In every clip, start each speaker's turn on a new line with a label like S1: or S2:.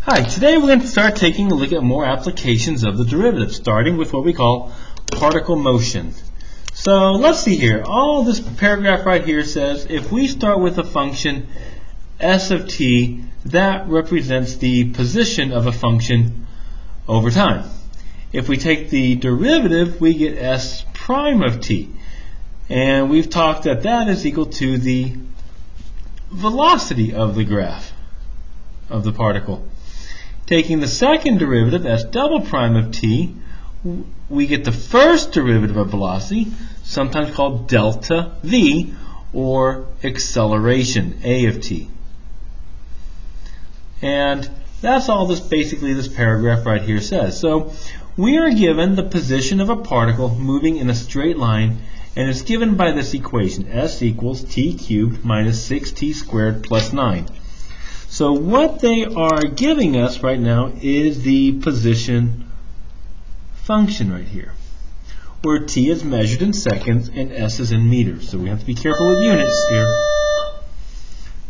S1: Hi, today we're going to start taking a look at more applications of the derivative, starting with what we call particle motion. So let's see here. All this paragraph right here says if we start with a function s of t, that represents the position of a function over time. If we take the derivative, we get s prime of t. And we've talked that that is equal to the velocity of the graph of the particle. Taking the second derivative, s double prime of t, we get the first derivative of velocity, sometimes called delta v, or acceleration, a of t. And that's all this basically this paragraph right here says. So we are given the position of a particle moving in a straight line, and it's given by this equation, s equals t cubed minus 6t squared plus 9. So what they are giving us right now is the position function right here, where t is measured in seconds and s is in meters. So we have to be careful with units here.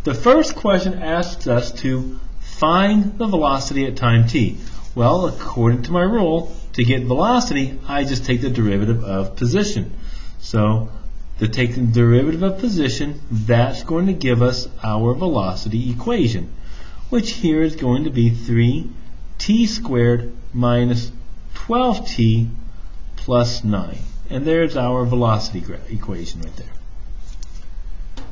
S1: The first question asks us to find the velocity at time t. Well, according to my rule, to get velocity, I just take the derivative of position. So to take the derivative of position, that's going to give us our velocity equation, which here is going to be 3t squared minus 12t plus 9. And there's our velocity equation right there.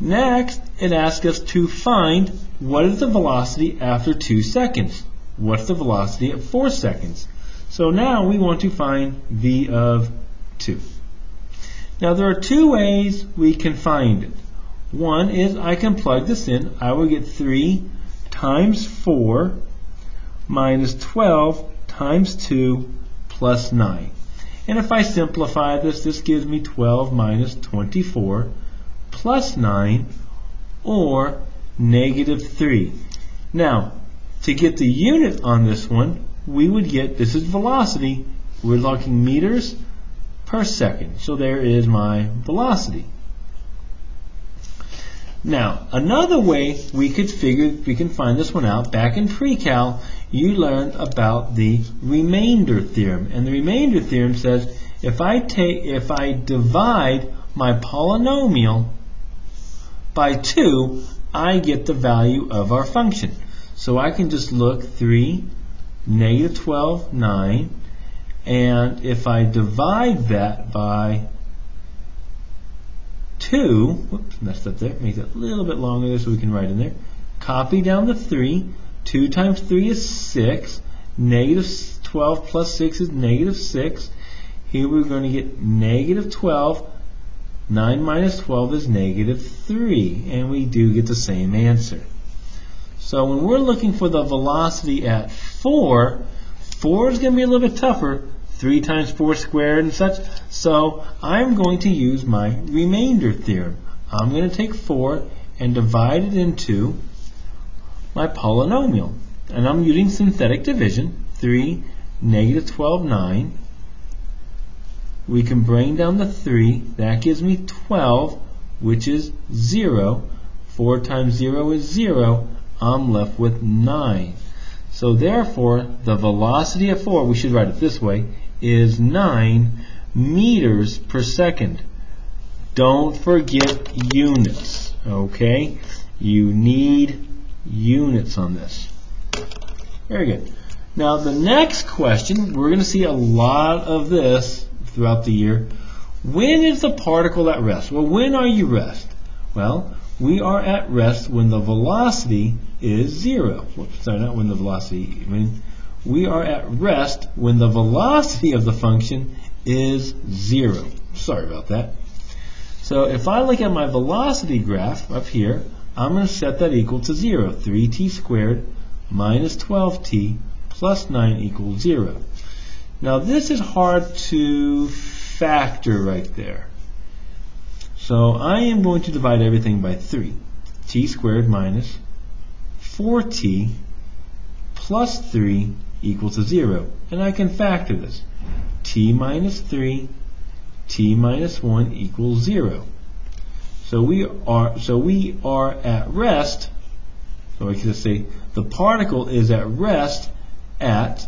S1: Next, it asks us to find what is the velocity after 2 seconds. What's the velocity at 4 seconds? So now we want to find v of 2. Now there are two ways we can find it. One is I can plug this in. I will get 3 times 4 minus 12 times 2 plus 9. And if I simplify this, this gives me 12 minus 24 plus 9, or negative 3. Now, to get the unit on this one, we would get, this is velocity, we're talking meters per second. So there is my velocity. Now, another way we can find this one out, back in pre-cal, you learned about the remainder theorem. And the remainder theorem says if I divide my polynomial by 2, I get the value of our function. So I can just look 3, negative 12, 9, and if I divide that by 2, whoops, messed up there, make it a little bit longer there so we can write in there. Copy down the 3, 2 times 3 is 6, negative 12 plus 6 is negative 6. Here we're going to get negative 12, 9 minus 12 is negative 3, and we do get the same answer. So when we're looking for the velocity at 4, 4 is going to be a little bit tougher, 3 times 4 squared and such. So I'm going to use my remainder theorem. I'm going to take 4 and divide it into my polynomial. And I'm using synthetic division, 3, negative 12, 9. We can bring down the 3. That gives me 12, which is 0. 4 times 0 is 0. I'm left with 9. So therefore, the velocity of 4, we should write it this way, is 9 meters per second. Don't forget units, okay? You need units on this. Very good. Now the next question, we're going to see a lot of this throughout the year. When is the particle at rest? Well, when are you rest? Well, we are at rest when the velocity is 0. Whoops, sorry, not when the velocity, we are at rest when the velocity of the function is 0. Sorry about that. So if I look at my velocity graph up here, I'm going to set that equal to 0. 3t squared minus 12t plus 9 equals 0. Now this is hard to factor right there. So I am going to divide everything by 3. T squared minus 4t plus 3 equals to 0. And I can factor this. T minus 3, t minus 1 equals 0. So we are at rest. So I can just say the particle is at rest at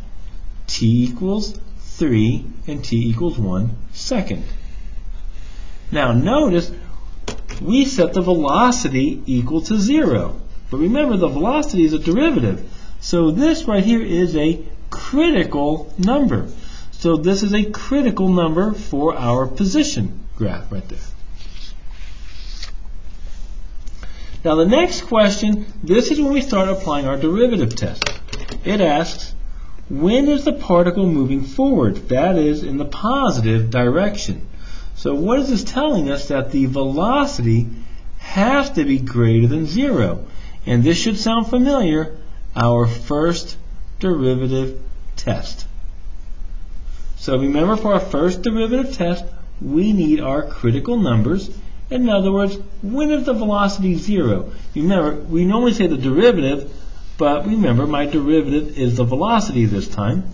S1: t equals 3 and t equals 1 second. Now notice we set the velocity equal to 0. But remember, the velocity is a derivative. So this right here is a critical number. So this is a critical number for our position graph right there. Now the next question, this is when we start applying our derivative test. It asks, when is the particle moving forward? That is, in the positive direction. So what is this telling us? That the velocity has to be greater than 0. And this should sound familiar, our first derivative test. So remember, for our first derivative test, we need our critical numbers. In other words, when is the velocity 0? Remember, we normally say the derivative, but remember, my derivative is the velocity this time.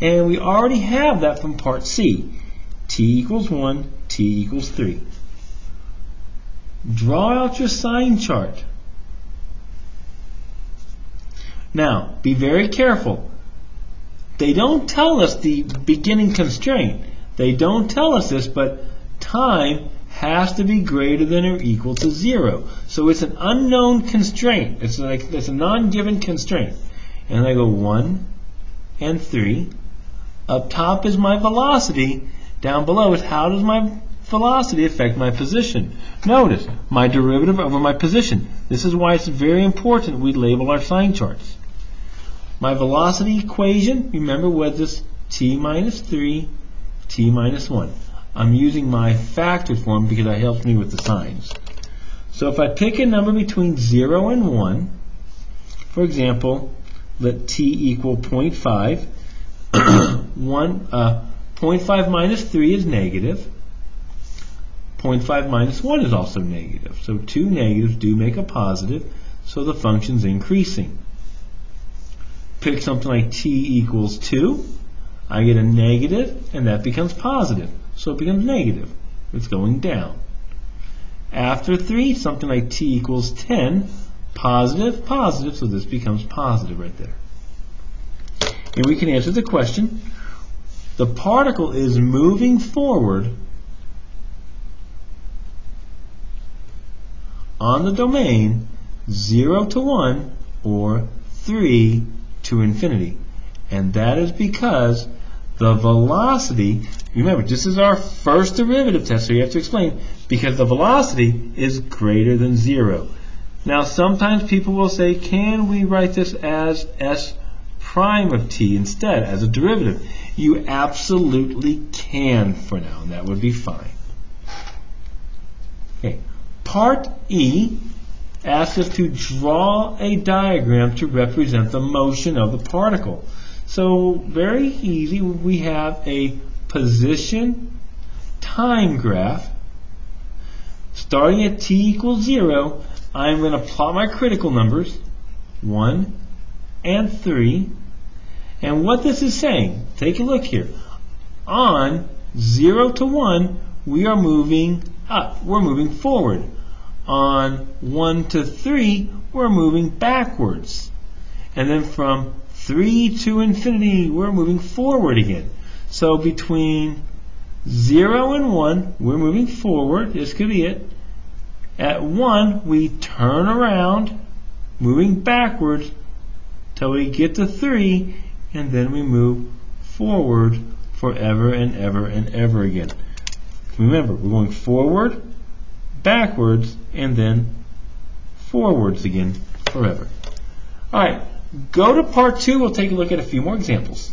S1: And we already have that from part C. T equals 1, t equals 3. Draw out your sign chart. Now, be very careful. They don't tell us the beginning constraint. They don't tell us this, but time has to be greater than or equal to 0. So it's an unknown constraint. It's a non-given constraint. And I go 1 and 3. Up top is my velocity. Down below is how does my velocity affect my position. Notice, my derivative over my position. This is why it's very important we label our sign charts. My velocity equation, remember, was this t minus 3, t minus 1. I'm using my factored form because it helps me with the signs. So if I pick a number between 0 and 1, for example, let t equal 0.5, 0.5 minus 3 is negative. 0.5 minus 1 is also negative. So two negatives do make a positive, so the function's increasing. Pick something like t equals 2. I get a negative, and that becomes positive. So it becomes negative. It's going down. After 3, something like t equals 10. Positive, positive, so this becomes positive right there. And we can answer the question. The particle is moving forward on the domain 0 to 1 or 3 to infinity. And that is because the velocity, remember, this is our first derivative test, so you have to explain, because the velocity is greater than 0. Now sometimes people will say, can we write this as s prime of t instead, as a derivative? You absolutely can for now, and that would be fine. Okay. Part E asks us to draw a diagram to represent the motion of the particle. So very easy, we have a position time graph. Starting at t equals 0, I'm going to plot my critical numbers, 1 and 3. And what this is saying, take a look here. On 0 to 1, we are moving up, we're moving forward. On 1 to 3, we're moving backwards. And then from 3 to infinity, we're moving forward again. So between 0 and 1, we're moving forward. This could be it. At 1, we turn around, moving backwards till we get to 3, and then we move forward forever and ever and ever again. Remember, we're going forward, backwards, and then forwards again forever. All right, go to part 2. We'll take a look at a few more examples.